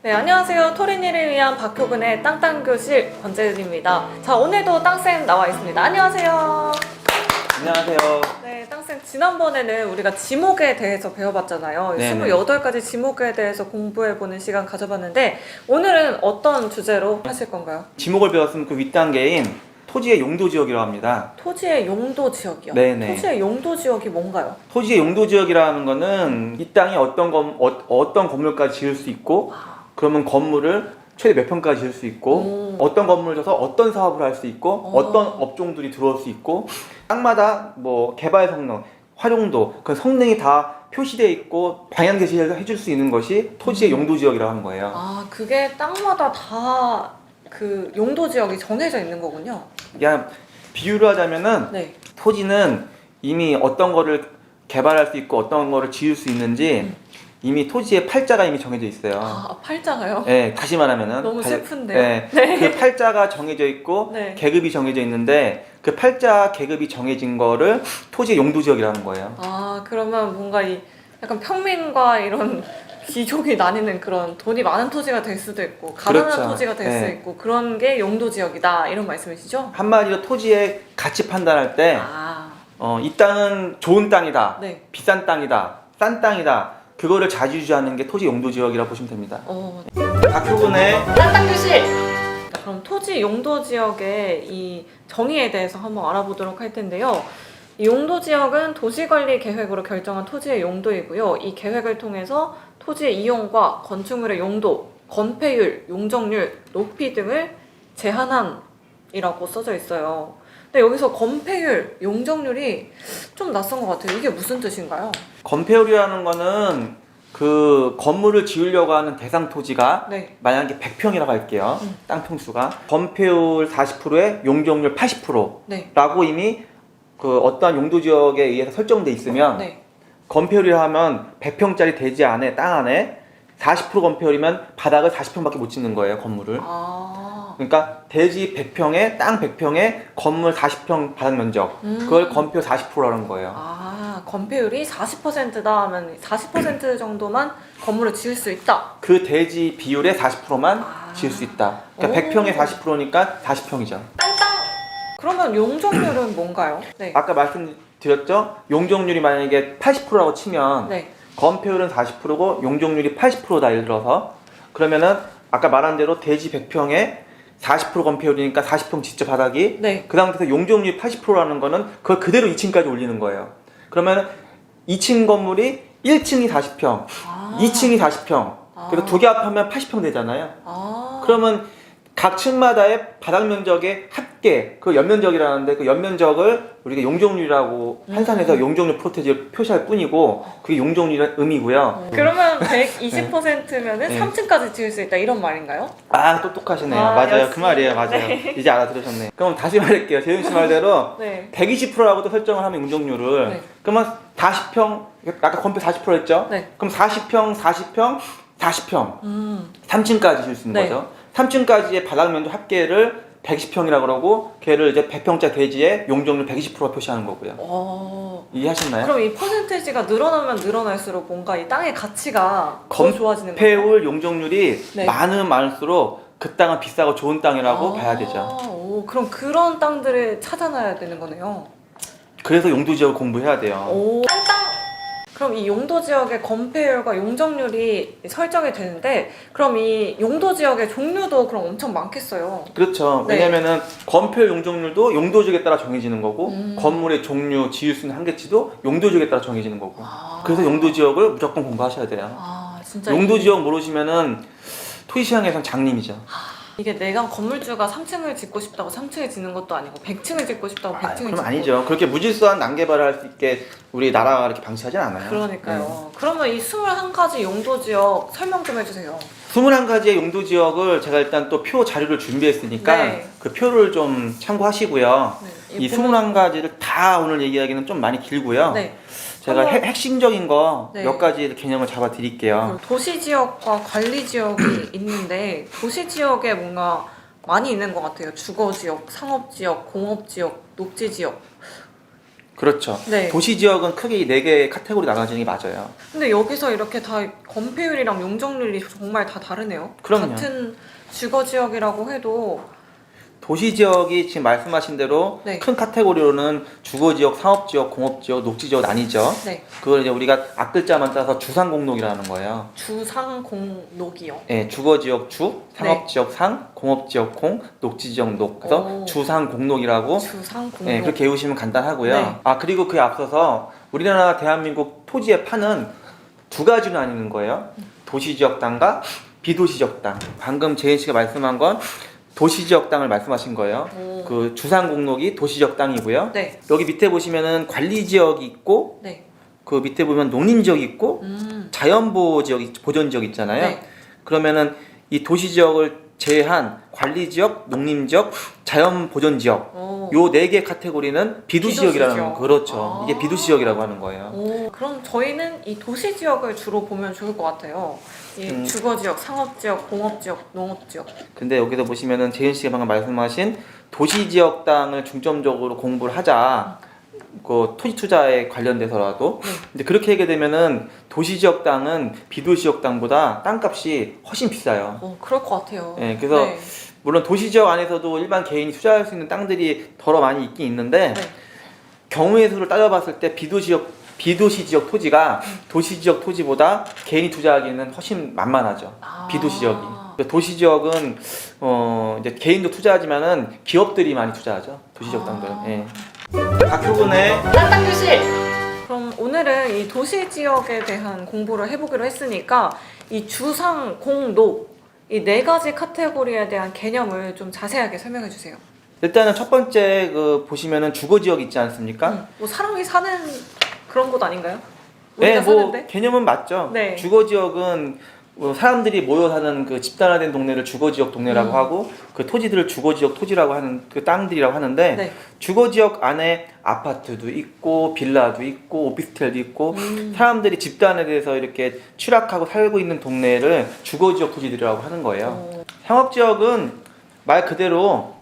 네, 안녕하세요. 토린이를 위한 박효근의 땅땅교실 권재은입니다. 자, 오늘도 땅쌤 나와 있습니다. 안녕하세요. 안녕하세요. 네, 땅쌤 지난번에는 우리가 지목에 대해서 배워봤잖아요. 네네. 28가지 지목에 대해서 공부해보는 시간 가져봤는데 오늘은 어떤 주제로 하실 건가요? 지목을 배웠으면 그 윗단계인 토지의 용도 지역이라고 합니다. 토지의 용도 지역이요? 네네. 토지의 용도 지역이 뭔가요? 토지의 용도 지역이라는 거는 이 땅에 어떤 건물까지 지을 수 있고, 그러면 건물을 최대 몇 평까지 지을 수 있고, 어떤 건물을 져서 어떤 사업을 할 수 있고, 어떤 업종들이 들어올 수 있고, 땅마다 뭐 개발 성능, 활용도, 그 성능이 다 표시되어 있고 방향 제시를 해줄 수 있는 것이 토지의 용도 지역이라고 하는 거예요. 아, 그게 땅마다 다 그 용도 지역이 정해져 있는 거군요. 그냥 비유를 하자면은 네. 토지는 이미 어떤 거를 개발할 수 있고 어떤 거를 지을 수 있는지 이미 토지의 팔자가 이미 정해져 있어요. 아, 팔자가요? 네, 다시 말하면은 너무 슬픈데요. 네, 네. 그 팔자가 정해져 있고 네. 계급이 정해져 있는데 그 팔자 계급이 정해진 거를 토지의 용도 지역이라는 거예요. 아, 그러면 뭔가 이 약간 평민과 이런 귀족이 나뉘는 그런 돈이 많은 토지가 될 수도 있고 가난한 그렇죠. 토지가 될 네. 수 있고 그런 게 용도 지역이다 이런 말씀이시죠? 한마디로 토지의 가치 판단할 때 이 땅은 좋은 땅이다, 네. 비싼 땅이다, 싼 땅이다, 그거를 좌지우지하는 게 토지 용도 지역이라고 보시면 됩니다. 박효근의 땅땅교실! 그럼 토지 용도 지역의 이 정의에 대해서 한번 알아보도록 할 텐데요. 이 용도 지역은 도시관리 계획으로 결정한 토지의 용도이고요. 이 계획을 통해서 토지의 이용과 건축물의 용도, 건폐율, 용적률, 높이 등을 제한한이라고 써져 있어요. 근데 여기서 건폐율, 용적률이 좀 낯선 것 같아요. 이게 무슨 뜻인가요? 건폐율이라는 거는 그 건물을 지으려고 하는 대상 토지가 네. 만약에 100평이라고 할게요. 땅 평수가 건폐율 40%에 용적률 80%라고 네. 이미 그 어떠한 용도 지역에 의해서 설정돼 있으면 네. 건폐율이라 하면 100평짜리 대지 안에 땅 안에 40% 건폐율이면 바닥을 40평밖에 못 짓는 거예요, 건물을. 그러니까 대지 100평에 땅 100평에 건물 40평 바닥 면적, 그걸 건폐율 40%라는 거예요. 건폐율이 40%다 하면 40% 정도만 건물을 지을 수 있다. 그 대지 비율의 40%만 지을 수 있다. 그러니까 100평에 40%니까 40평이죠. 그러면 용적률은 뭔가요? 네. 아까 말씀드렸죠? 용적률이 만약에 80%라고 치면 네. 건폐율은 40%고 용적률이 80%다 예를 들어서, 그러면은 아까 말한 대로 대지 100평에 40% 건폐율이니까 40평 직접 바닥이, 네. 그 상태에서 용적률이 80%라는 거는 그걸 그대로 2층까지 올리는 거예요. 그러면 2층 건물이 1층이 40평, 2층이 40평, 그래서 두 개 합하면 80평 되잖아요. 그러면 각 층마다의 바닥 면적의 합계, 그 연면적이라는데 그 연면적을 우리가 용적률이라고 환산해서 용적률 프로테이지를 표시할 뿐이고 그게 용적률이라는 의미고요. 그러면 120%면은 네. 3층까지 지을 수 있다 이런 말인가요? 똑똑하시네요. 맞아요. 역시. 그 말이에요. 맞아요. 네. 이제 알아들으셨네. 그럼 다시 말할게요. 재윤 씨 말대로 네. 120%라고도 설정을 하면 용적률을, 네. 그러면 40평, 아까 건폐 40% 했죠? 네. 그럼 40평, 40평 3층까지 지을 수 있는 네. 거죠. 3층까지의 바닥 면적 합계를 120평이라고 그러고 걔를 이제 100평짜 대지에 용적률 120% 표시하는 거고요. 이해하셨나요? 그럼 이 퍼센테이지가 늘어나면 늘어날수록 뭔가 이 땅의 가치가 더 좋아지는 거예요? 건폐율 용적률이 네. 많으면 많을수록 그 땅은 비싸고 좋은 땅이라고 봐야 되죠. 그럼 그런 땅들을 찾아놔야 되는 거네요. 그래서 용도 지역을 공부해야 돼요. 그럼 이 용도 지역의 건폐율과 용적률이 설정이 되는데 그럼 이 용도 지역의 종류도 그럼 엄청 많겠어요. 그렇죠. 네. 왜냐면은 건폐율 용적률도 용도 지역에 따라 정해지는 거고 건물의 종류, 지을 수 있는 한계치도 용도 지역에 따라 정해지는 거고. 그래서 용도 지역을 무조건 공부하셔야 돼요. 진짜 용도 지역 모르시면은 토지시장에선 장님이죠. 이게 내가 건물주가 3층을 짓고 싶다고 3층을 짓는 것도 아니고 100층을 짓고 싶다고 100층을 짓고. 그럼 아니죠. 그렇게 무질서한 난개발을 할 수 있게 우리 나라가 이렇게 방치하진 않아요. 그러니까요. 그러면 이 21가지 용도 지역 설명 좀 해주세요. 21가지의 용도 지역을 제가 일단 또 표 자료를 준비했으니까 네. 그 표를 좀 참고하시고요. 네. 이 21가지를 다 오늘 얘기하기는 좀 많이 길고요. 네. 제가 한번- 핵심적인 거 네. 몇 가지 개념을 잡아 드릴게요. 도시 지역과 관리 지역이 있는데 도시 지역에 뭔가 많이 있는 것 같아요. 주거 지역, 상업 지역, 공업 지역, 녹지 지역. 그렇죠. 네. 도시 지역은 크게 이 4개의 카테고리 나눠지는 게 맞아요. 근데 여기서 이렇게 다 건폐율이랑 용적률이 정말 다 다르네요. 그럼요. 같은 주거 지역이라고 해도 도시 지역이 지금 말씀하신 대로 네. 큰 카테고리로는 주거 지역, 상업 지역, 공업 지역, 녹지 지역 나뉘죠. 네. 그걸 이제 우리가 앞글자만 따서 주상공록이라는 거예요. 주상공록이요. 예, 주거 지역 주, 상업 네. 지역 상, 공업 지역 공, 녹지 지역 녹. 그래서 오. 주상공록이라고 주상공록. 예, 그렇게 외우시면 간단하고요. 네. 아, 그리고 그에 앞서서 우리나라 대한민국 토지의 판은 2가지로 나뉘는 거예요. 도시 지역 땅과 비도시 지역 땅. 방금 재인 씨가 말씀한 건 도시 지역 땅을 말씀하신 거예요. 오. 그 주상공록이 도시 지역 땅이고요. 네. 여기 밑에 보시면은 관리 지역이 있고 네. 그 밑에 보면 농림 지역이 있고 자연보호 지역, 보존 지역 있잖아요. 네. 그러면은 이 도시 지역을 제외한 관리 지역, 농림 지역, 자연 보존 지역 오. 요 4개 카테고리는 비도시 지역이라는 지역. 거. 그렇죠. 아. 이게 비도시 지역이라고 하는 거예요. 오, 그럼 저희는 이 도시 지역을 주로 보면 좋을 것 같아요. 이 주거 지역, 상업 지역, 공업 지역, 농업 지역. 근데 여기서 보시면은 재윤 씨가 방금 말씀하신 도시 지역 땅을 중점적으로 공부를 하자. 그 토지 투자에 관련돼서라도. 네. 근데 그렇게 하게 되면은 도시 지역 땅은 비도시 지역 땅보다 땅값이 훨씬 비싸요. 그럴 것 같아요. 예, 그래서 네. 물론 도시 지역 안에서도 일반 개인이 투자할 수 있는 땅들이 더러 많이 있긴 있는데 네. 경우의 수를 따져봤을 때 비도시 지역 토지가 도시 지역 토지보다 개인이 투자하기에는 훨씬 만만하죠. 아. 비도시 지역이. 도시 지역은 이제 개인도 투자하지만은 기업들이 많이 투자하죠. 도시 지역 땅들은. 예. 박효근의 땅땅교실! 그럼 오늘은 이 도시 지역에 대한 공부를 해보기로 했으니까 이 주상, 공, 녹 이 4가지 카테고리에 대한 개념을 좀 자세하게 설명해 주세요. 일단은 첫 번째 그 보시면은 주거 지역 있지 않습니까? 뭐 사람이 사는 그런 곳 아닌가요? 네, 우리가 뭐 사는데? 개념은 맞죠. 네. 주거 지역은 사람들이 모여 사는 그 집단화된 동네를 주거 지역 동네라고 하고 그 토지들을 주거 지역 토지라고 하는 그 땅들이라고 하는데 네. 주거 지역 안에 아파트도 있고 빌라도 있고 오피스텔도 있고 사람들이 집단에 대해서 이렇게 추락하고 살고 있는 동네를 주거 지역 토지들이라고 하는 거예요. 상업 지역은 말 그대로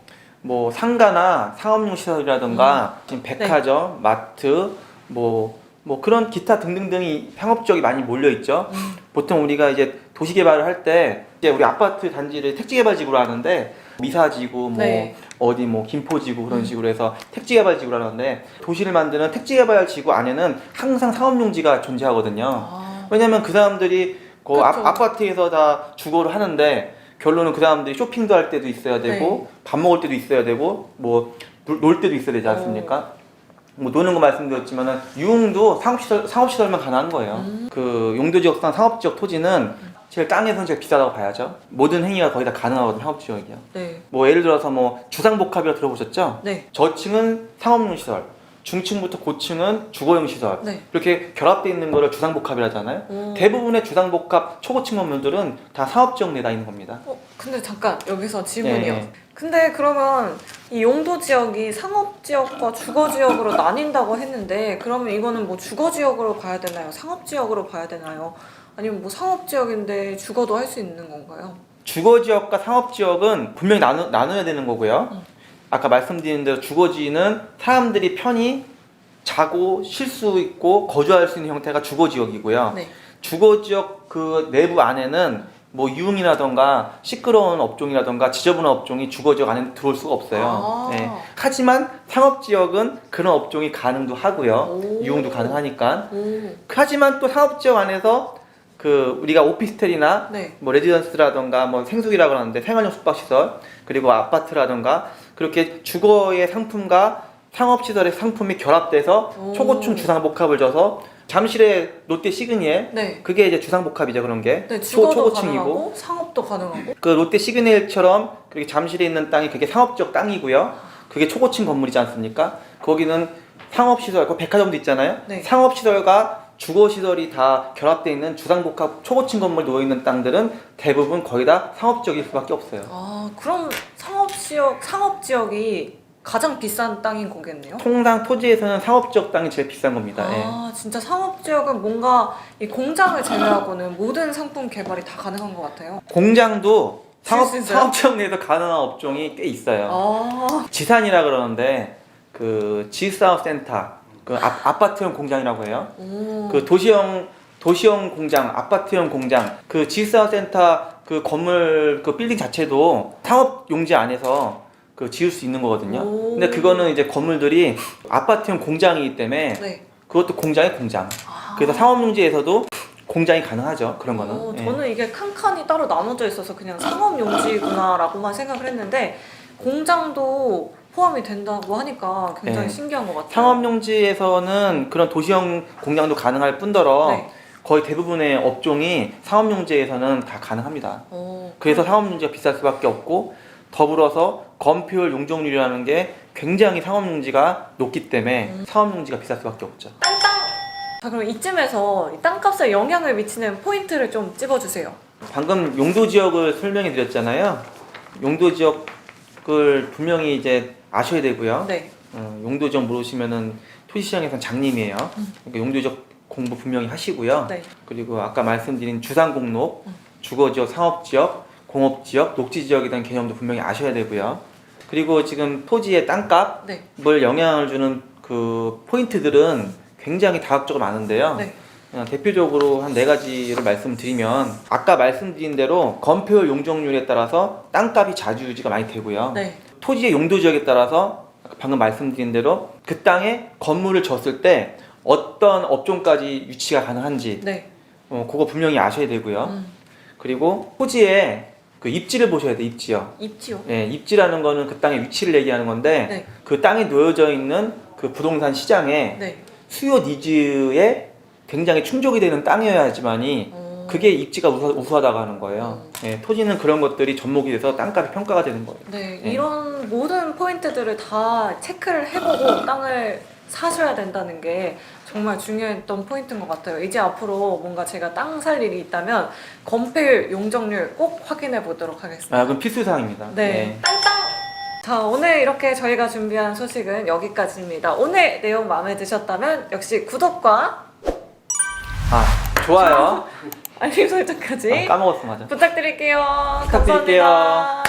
뭐 상가나 상업용 시설이라든가 지금 백화점, 마트 뭐 그런 기타 등등등이 상업 지역이 많이 몰려 있죠. 보통 우리가 이제 도시 개발을 할 때 이제 우리 아파트 단지를 택지 개발지구로 하는데 미사지구 뭐 네. 어디 뭐 김포지구 그런 식으로 해서 택지 개발지구로 하는데 도시를 만드는 택지 개발지구 안에는 항상 상업용지가 존재하거든요. 아. 왜냐면 그 사람들이 그 그쵸. 아파트에서 다 주거를 하는데 결론은 그 사람들이 쇼핑도 할 때도 있어야 되고 밥 먹을 때도 있어야 되고 뭐 놀 때도 있어야 되지 않습니까? 뭐 노는 거 말씀드렸지만은 유흥도 상업시설만 가능한 거예요. 그 용도지역상 상업지역 토지는 제일 땅에서는 제일 비싸다고 봐야죠. 모든 행위가 거의 다 가능하거든요. 상업지역이요. 네. 뭐 예를 들어서 뭐 주상복합이라고 들어보셨죠? 네. 저층은 상업용 시설, 중층부터 고층은 주거용 시설. 네. 이렇게 결합되어 있는 거를 주상복합이라 하잖아요. 오. 대부분의 주상복합 초고층 건물들은 다 상업지역 내에 다 있는 겁니다. 근데 잠깐 여기서 질문이요. 예. 근데 그러면 이 용도 지역이 상업 지역과 주거 지역으로 나뉜다고 했는데 그러면 이거는 뭐 주거 지역으로 봐야 되나요? 상업 지역으로 봐야 되나요? 아니면 뭐 상업 지역인데 주거도 할 수 있는 건가요? 주거지역과 상업지역은 분명히 나눠야 되는 거고요. 아까 말씀드린 대로 주거지는 사람들이 편히 자고 쉴 수 있고 거주할 수 있는 형태가 주거지역이고요. 네. 주거지역 그 내부 안에는 뭐 유흥이라던가 시끄러운 업종이라던가 지저분한 업종이 주거지역 안에 들어올 수가 없어요. 아. 네. 하지만 상업지역은 그런 업종이 가능도 하고요. 오. 유흥도 가능하니까. 오. 하지만 또 상업지역 안에서 그 우리가 오피스텔이나 네. 뭐 레지던스라던가 뭐 생숙이라고 하는데 생활용 숙박시설 그리고 아파트라던가 그렇게 주거의 상품과 상업시설의 상품이 결합돼서 오. 초고층 주상복합을 줘서 잠실의 롯데 시그니엘 네. 그게 이제 주상복합이죠. 그런 게 네, 주거도 초고층이고 가능하고 상업도 가능하고. 그 롯데 시그니엘처럼 그렇게 잠실에 있는 땅이 그게 상업적 땅이고요. 그게 초고층 건물이지 않습니까? 거기는 상업시설, 그 백화점도 있잖아요. 네. 상업시설과 주거시설이 다 결합되어 있는 주상복합 초고층 건물 놓여있는 땅들은 대부분 거의 다 상업지역일 수밖에 없어요. 아, 그럼 상업 지역이 가장 비싼 땅인 거겠네요? 통상 토지에서는 상업지역 땅이 제일 비싼 겁니다. 예. 아, 진짜 상업 지역은 뭔가 이 공장을 제외하고는 모든 상품 개발이 다 가능한 것 같아요. 공장도 수 있어요? 상업지역 내에서 가능한 업종이 꽤 있어요. 아, 지산이라 그러는데 그 지사업센터 그 아파트형 공장이라고 해요. 오. 그 도시형 공장, 아파트형 공장, 그 지식산업센터 그 건물 그 빌딩 자체도 상업 용지 안에서 그 지을 수 있는 거거든요. 오. 근데 그거는 이제 건물들이 아파트형 공장이기 때문에 네. 그것도 공장의 공장. 아. 그래서 상업 용지에서도 공장이 가능하죠. 그런 거는. 오, 예. 저는 이게 칸칸이 따로 나눠져 있어서 그냥 상업용지구나라고만 생각을 했는데 공장도 포함이 된다고 하니까 굉장히 네. 신기한 것 같아요. 상업 용지에서는 그런 도시형 공장도 가능할 뿐더러 네. 거의 대부분의 업종이 상업 용지에서는 다 가능합니다. 오. 그래서 상업 용지가 비쌀 수밖에 없고 더불어서 건폐율 용적률이라는 게 굉장히 상업 용지가 높기 때문에 상업 용지가 비쌀 수밖에 없죠. 땅땅! 자, 그럼 이쯤에서 이 땅값에 영향을 미치는 포인트를 좀 찝어주세요. 방금 용도 지역을 설명해 드렸잖아요. 용도 지역을 분명히 이제 아셔야 되고요. 네. 용도 지역 모르시면은 토지시장에서는 장님이에요. 그러니까 용도 지역 공부 분명히 하시고요. 네. 그리고 아까 말씀드린 주상공록, 주거지역, 상업지역, 공업지역, 녹지지역에 대한 개념도 분명히 아셔야 되고요. 그리고 지금 토지의 땅값을 네. 영향을 주는 그 포인트들은 굉장히 다각적으로 많은데요. 네. 대표적으로 한 4가지를 말씀드리면 아까 말씀드린 대로 건폐율 용적률에 따라서 땅값이 좌지우지가 많이 되고요. 네. 토지의 용도 지역에 따라서 방금 말씀드린 대로 그 땅에 건물을 졌을 때 어떤 업종까지 유치가 가능한지 네. 그거 분명히 아셔야 되고요. 그리고 토지의 그 입지를 보셔야 돼요. 입지요. 입지요. 예, 입지라는 거는 그 땅의 위치를 얘기하는 건데 네. 그 땅에 놓여져 있는 그 부동산 시장에 네. 수요 니즈에 굉장히 충족이 되는 땅이어야지만이 그게 입지가 우수하다고 하는 거예요. 예, 토지는 그런 것들이 접목이 돼서 땅값이 평가가 되는 거예요. 네. 네. 이런 모든 포인트들을 다 체크를 해보고 땅을 사셔야 된다는 게 정말 중요했던 포인트인 것 같아요. 이제 앞으로 뭔가 제가 땅 살 일이 있다면 건폐율, 용적률 꼭 확인해 보도록 하겠습니다. 아, 그럼 필수사항입니다. 네. 땅땅! 자, 오늘 이렇게 저희가 준비한 소식은 여기까지입니다. 오늘 내용 마음에 드셨다면 역시 구독과 좋아요. 알림 설정까지 까먹었어, 맞아. 부탁드릴게요. 부탁드릴게요. 감사합니다.